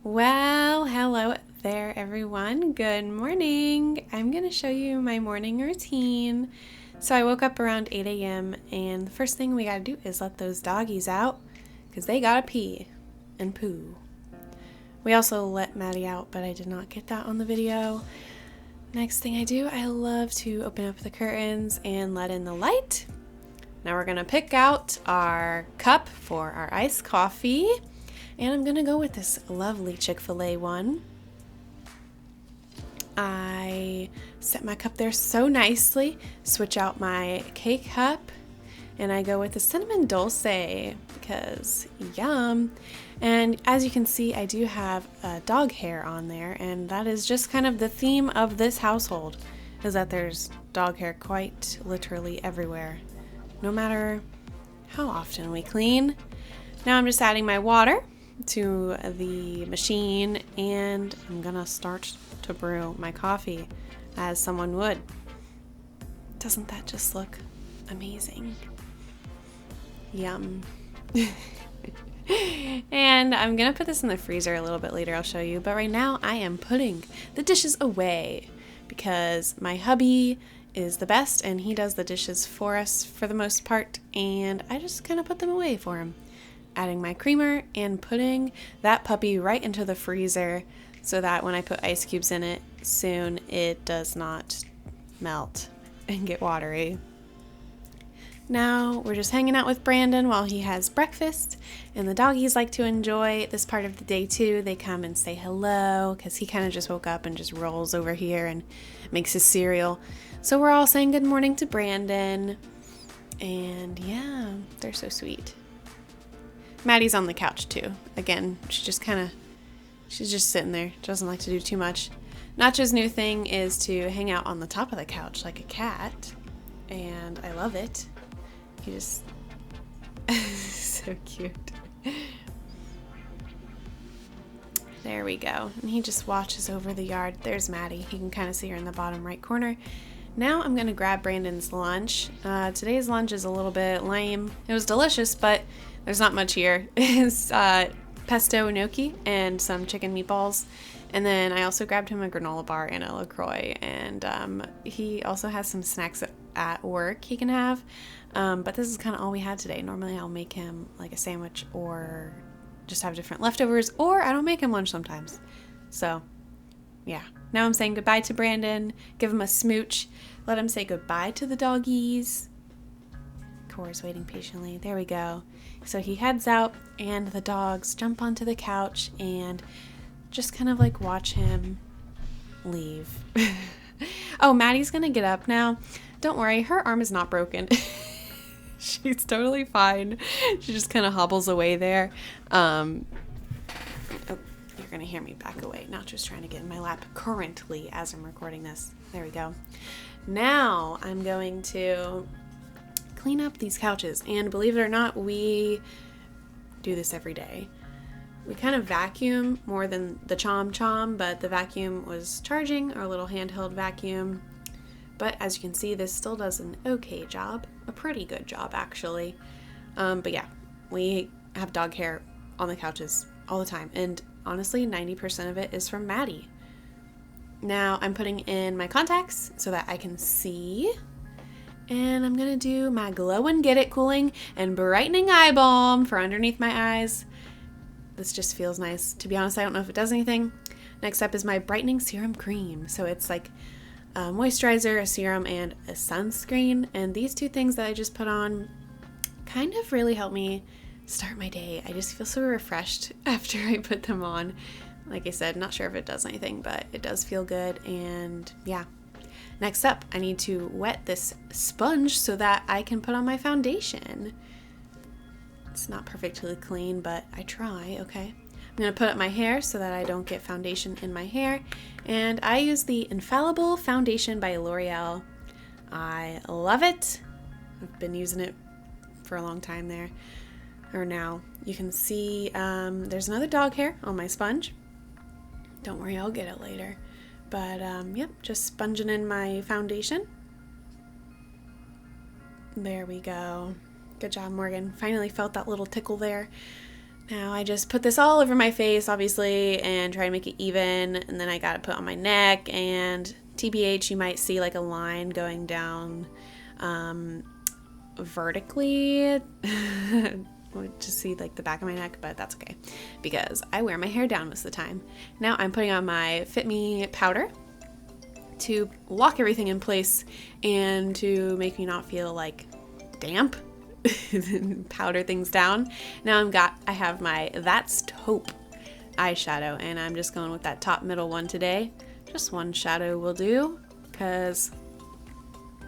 Well, hello there, everyone. Good morning. I'm going to show you my morning routine. So I woke up around 8 a.m. and the first thing we got to do is let those doggies out because they got to pee and poo. We also let Maddie out, but I did not get that on the video. Next thing I do, I love to open up the curtains and let in the light. Now we're going to pick out our cup for our iced coffee. And I'm going to go with this lovely Chick-fil-A one. I set my cup there so nicely, switch out my K-Cup, and I go with the cinnamon dulce because yum. And as you can see, I do have dog hair on there, and that is just kind of the theme of this household, is that there's dog hair quite literally everywhere, no matter how often we clean. Now I'm just adding my water to the machine and I'm gonna start to brew my coffee as someone would. Doesn't that just look amazing? Yum. And I'm gonna put this in the freezer a little bit later, I'll show you, but right now I am putting the dishes away because my hubby is the best and he does the dishes for us for the most part, and I just kind of put them away for him. Adding my creamer and putting that puppy right into the freezer so that when I put ice cubes in it soon, it does not melt and get watery. Now we're just hanging out with Brandon while he has breakfast, and the doggies like to enjoy this part of the day too. They come and say hello because he kind of just woke up and just rolls over here and makes his cereal. So we're all saying good morning to Brandon, and yeah, they're so sweet. Maddie's on the couch too. Again, she's just sitting there. She doesn't like to do too much. Nacho's new thing is to hang out on the top of the couch like a cat, and I love it. He just so cute. There we go. And he just watches over the yard. There's Maddie. You can kind of see her in the bottom right corner. Now I'm going to grab Brandon's lunch. Today's lunch is a little bit lame. It was delicious, but there's not much here. It's pesto gnocchi and some chicken meatballs. And then I also grabbed him a granola bar and a LaCroix. And he also has some snacks at work he can have. But this is kind of all we had today. Normally I'll make him like a sandwich or just have different leftovers. Or I don't make him lunch sometimes. So, yeah. Now I'm saying goodbye to Brandon. Give him a smooch. Let him say goodbye to the doggies. Cora's waiting patiently. There we go. So he heads out and the dogs jump onto the couch and just kind of like watch him leave. Oh, Maddie's gonna get up now. Don't worry, her arm is not broken. She's totally fine. She just kind of hobbles away there. Oh, you're gonna hear me back away. Nacho's trying to get in my lap currently as I'm recording this. There we go. Now I'm going to clean up these couches, and believe it or not, we do this every day. We kind of vacuum more than the chom, but the vacuum was charging, our little handheld vacuum. But as you can see, this still does an okay job, a pretty good job actually. But yeah, we have dog hair on the couches all the time, and honestly 90% of it is from Maddie. Now I'm putting in my contacts so that I can see. And I'm going to do my Glow and Get It Cooling and Brightening Eye Balm for underneath my eyes. This just feels nice. To be honest, I don't know if it does anything. Next up is my Brightening Serum Cream. So it's like a moisturizer, a serum, and a sunscreen. And these two things that I just put on kind of really help me start my day. I just feel so refreshed after I put them on. Like I said, not sure if it does anything, but it does feel good. And yeah. Next up, I need to wet this sponge so that I can put on my foundation. It's not perfectly clean, but I try, okay? I'm going to put up my hair so that I don't get foundation in my hair. And I use the Infallible Foundation by L'Oreal. I love it. I've been using it for a long time there. Or now. You can see there's another dog hair on my sponge. Don't worry, I'll get it later. But, yep, just sponging in my foundation. There we go. Good job, Morgan. Finally felt that little tickle there. Now I just put this all over my face, obviously, and try to make it even, and then I got to put on my neck, and TBH, you might see like a line going down vertically. Just see like the back of my neck, but that's okay because I wear my hair down most of the time. Now I'm putting on my Fit Me powder to lock everything in place and to make me not feel like damp. Powder things down. Now I have my That's Taupe eyeshadow, and I'm just going with that top middle one today. Just one shadow will do because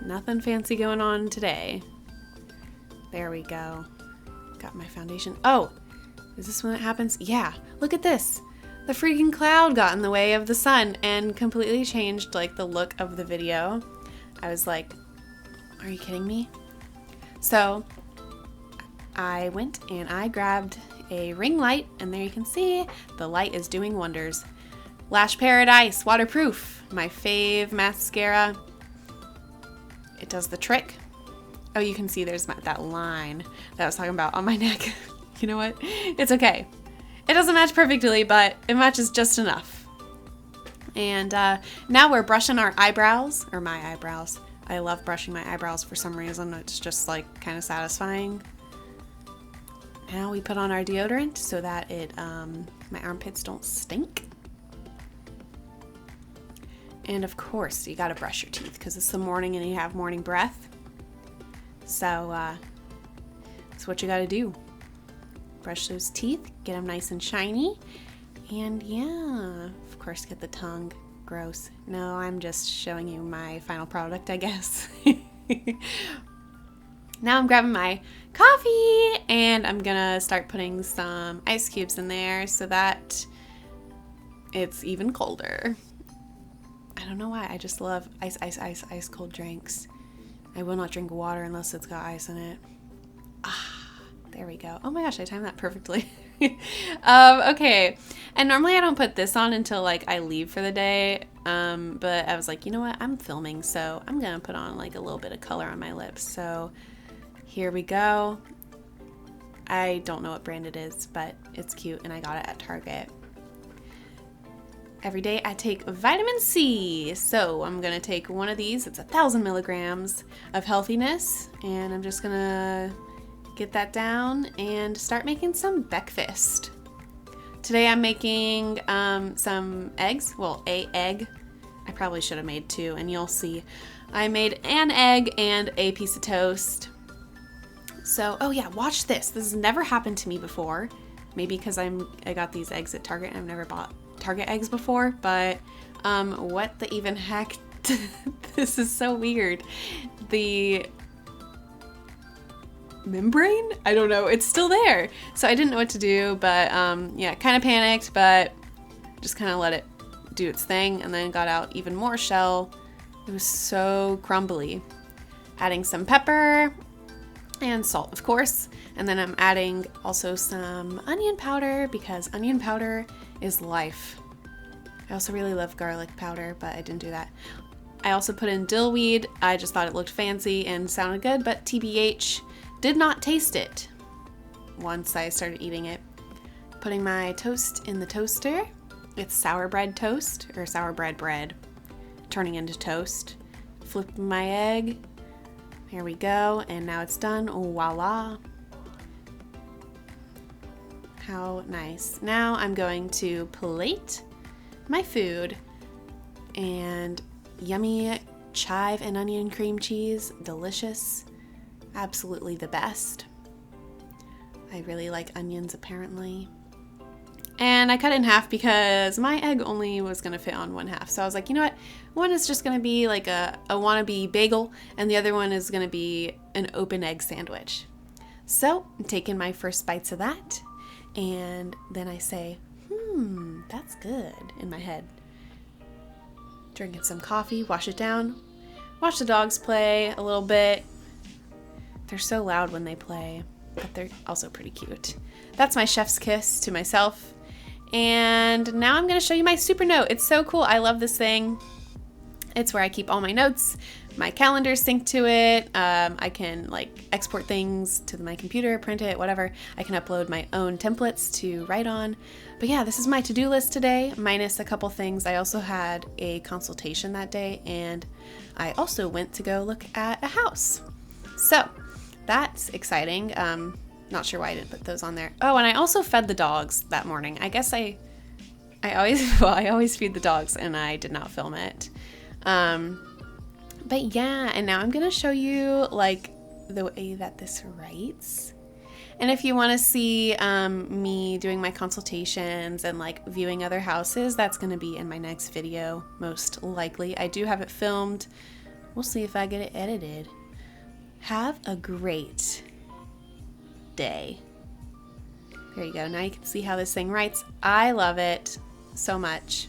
nothing fancy going on today. There we go. Got my foundation. Oh, is this when it happens? Yeah, look at this. The freaking cloud got in the way of the sun and completely changed like the look of the video. I was like, are you kidding me? So I went and I grabbed a ring light, and there you can see the light is doing wonders. Lash Paradise Waterproof, my fave mascara. It does the trick. Oh, you can see there's that line that I was talking about on my neck. You know what? It's okay. It doesn't match perfectly, but it matches just enough. And now we're brushing our eyebrows, or my eyebrows. I love brushing my eyebrows for some reason. It's just like kind of satisfying. Now we put on our deodorant so that my armpits don't stink. And of course, you gotta brush your teeth because it's the morning and you have morning breath. So that's what you gotta do. Brush those teeth, get them nice and shiny. And yeah, of course, get the tongue. Gross. No, I'm just showing you my final product, I guess. Now I'm grabbing my coffee and I'm gonna start putting some ice cubes in there so that it's even colder. I don't know why, I just love ice cold drinks. I will not drink water unless it's got ice in it. There we go. Oh my gosh, I timed that perfectly. Okay, and normally I don't put this on until like I leave for the day, but I was like, you know what, I'm filming, so I'm gonna put on like a little bit of color on my lips. So here we go. I don't know what brand it is, but it's cute and I got it at Target. Every day I take vitamin C. So I'm gonna take one of these. It's 1,000 milligrams of healthiness, and I'm just gonna get that down and start making some breakfast. Today I'm making some eggs. Well, a egg. I probably should have made two, and you'll see. I made an egg and a piece of toast. So, oh yeah, watch this. This has never happened to me before. Maybe because I got these eggs at Target and I've never bought Target eggs before, but what the even heck? This is so weird. The membrane? I don't know. It's still there. So I didn't know what to do, but yeah, kind of panicked, but just kind of let it do its thing and then got out even more shell. It was so crumbly. Adding some pepper and salt, of course. And then I'm adding also some onion powder because onion powder is life. I also really love garlic powder, but I didn't do that. I also put in dill weed. I just thought it looked fancy and sounded good, but TBH, did not taste it once I started eating it. Putting my toast in the toaster. It's sour bread toast, or sour bread, turning into toast. Flipping my egg. Here we go, and now it's done. Voila. How nice. Now I'm going to plate my food, and yummy chive and onion cream cheese, delicious, absolutely the best. I really like onions apparently. And I cut it in half because my egg only was going to fit on one half. So I was like, you know what? One is just going to be like a wannabe bagel, and the other one is going to be an open egg sandwich. So I'm taking my first bites of that, and then I say, that's good in my head. Drinking some coffee, wash it down, watch the dogs play a little bit. They're so loud when they play, but they're also pretty cute. That's my chef's kiss to myself. And now I'm going to show you my Supernote. It's so cool. I love this thing. It's where I keep all my notes, my calendar synced to it. I can like export things to my computer, print it, whatever. I can upload my own templates to write on. But yeah, this is my to-do list today, minus a couple things. I also had a consultation that day, and I also went to go look at a house. So that's exciting. Not sure why I didn't put those on there. Oh, and I also fed the dogs that morning. I guess I always feed the dogs, and I did not film it. But yeah, and now I'm gonna show you like the way that this writes. And if you want to see me doing my consultations and like viewing other houses, that's going to be in my next video, most likely. I do have it filmed. We'll see if I get it edited. Have a great day. There you go. Now you can see how this thing writes. I love it so much.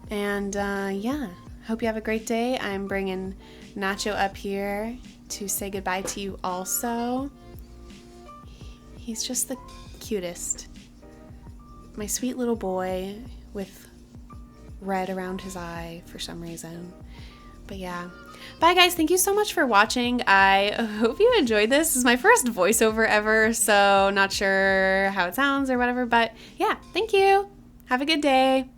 And yeah, hope you have a great day. I'm bringing Nacho up here to say goodbye to you also. He's just the cutest. My sweet little boy with red around his eye for some reason. But yeah. Bye guys, thank you so much for watching. I hope you enjoyed this. This is my first voiceover ever, so not sure how it sounds or whatever, but yeah, thank you. Have a good day.